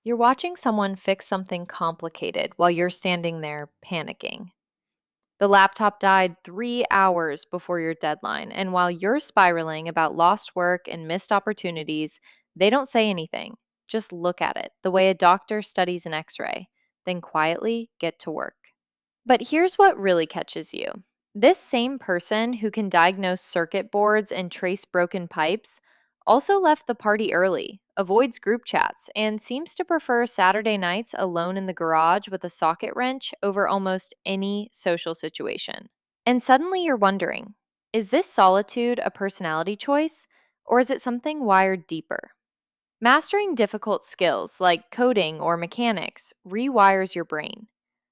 You're watching someone fix something complicated while you're standing there panicking. The laptop died 3 hours before your deadline, and while you're spiraling about lost work and missed opportunities, they don't say anything. Just look at it the way a doctor studies an x ray, then quietly get to work. But here's what really catches you. This same person who can diagnose circuit boards and trace broken pipes also left the party early, avoids group chats, and seems to prefer Saturday nights alone in the garage with a socket wrench over almost any social situation. And suddenly you're wondering, is this solitude a personality choice, or is it something wired deeper? Mastering difficult skills like coding or mechanics rewires your brain.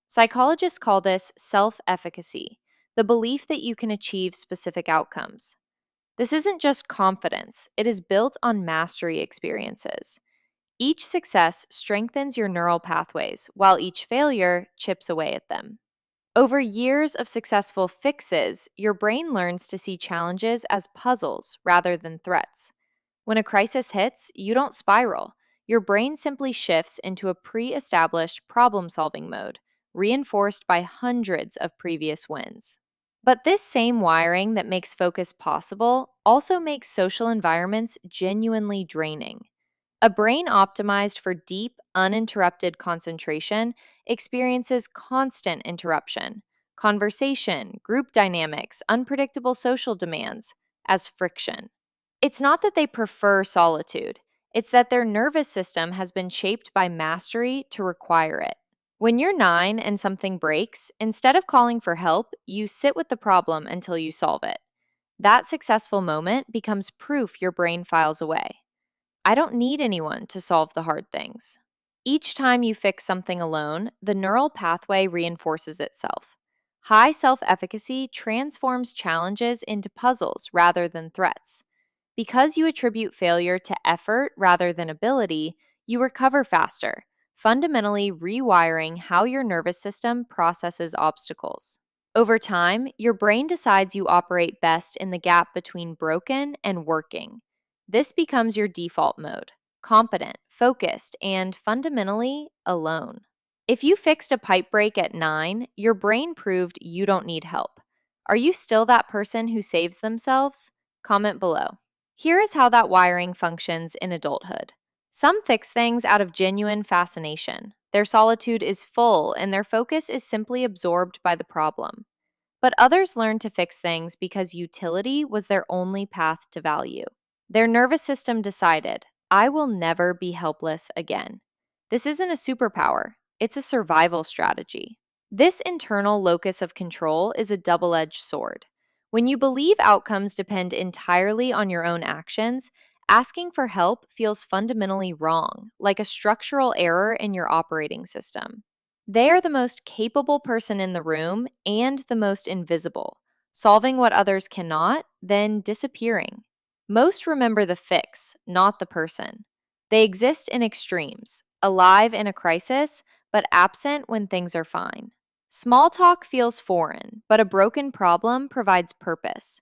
Psychologists call this self efficacy, the belief that you can achieve specific outcomes. This isn't just confidence, it is built on mastery experiences. Each success strengthens your neural pathways, while each failure chips away at them. Over years of successful fixes, your brain learns to see challenges as puzzles rather than threats. When a crisis hits, you don't spiral. Your brain simply shifts into a pre established problem solving mode, reinforced by hundreds of previous wins. But this same wiring that makes focus possible also makes social environments genuinely draining. A brain optimized for deep, uninterrupted concentration experiences constant interruption, conversation, group dynamics, unpredictable social demands as friction. It's not that they prefer solitude, it's that their nervous system has been shaped by mastery to require it. When you're 9 and something breaks, instead of calling for help, you sit with the problem until you solve it. That successful moment becomes proof your brain files away. I don't need anyone to solve the hard things. Each time you fix something alone, the neural pathway reinforces itself. High self efficacy transforms challenges into puzzles rather than threats. Because you attribute failure to effort rather than ability, you recover faster, fundamentally rewiring how your nervous system processes obstacles. Over time, your brain decides you operate best in the gap between broken and working. This becomes your default mode: competent, focused, and fundamentally alone. If you fixed a pipe break at 9, your brain proved you don't need help. Are you still that person who saves themselves? Comment below. Here is how that wiring functions in adulthood. Some fix things out of genuine fascination. Their solitude is full and their focus is simply absorbed by the problem. But others learn to fix things because utility was their only path to value. Their nervous system decided, I will never be helpless again. This isn't a superpower, it's a survival strategy. This internal locus of control is a double edged sword. When you believe outcomes depend entirely on your own actions, asking for help feels fundamentally wrong, like a structural error in your operating system. They are the most capable person in the room and the most invisible, solving what others cannot, then disappearing. Most remember the fix, not the person. They exist in extremes, alive in a crisis, but absent when things are fine. Small talk feels foreign, but a broken problem provides purpose.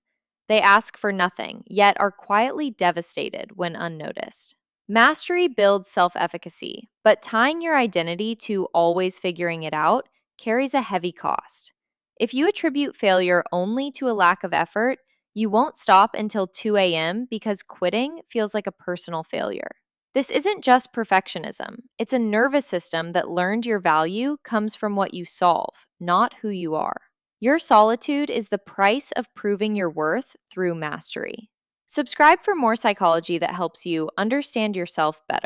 They ask for nothing, yet are quietly devastated when unnoticed. Mastery builds self efficacy, but tying your identity to always figuring it out carries a heavy cost. If you attribute failure only to a lack of effort, you won't stop until 2 a.m. because quitting feels like a personal failure. This isn't just perfectionism, it's a nervous system that learned your value comes from what you solve, not who you are. Your solitude is the price of proving your worth through mastery. Subscribe for more psychology that helps you understand yourself better.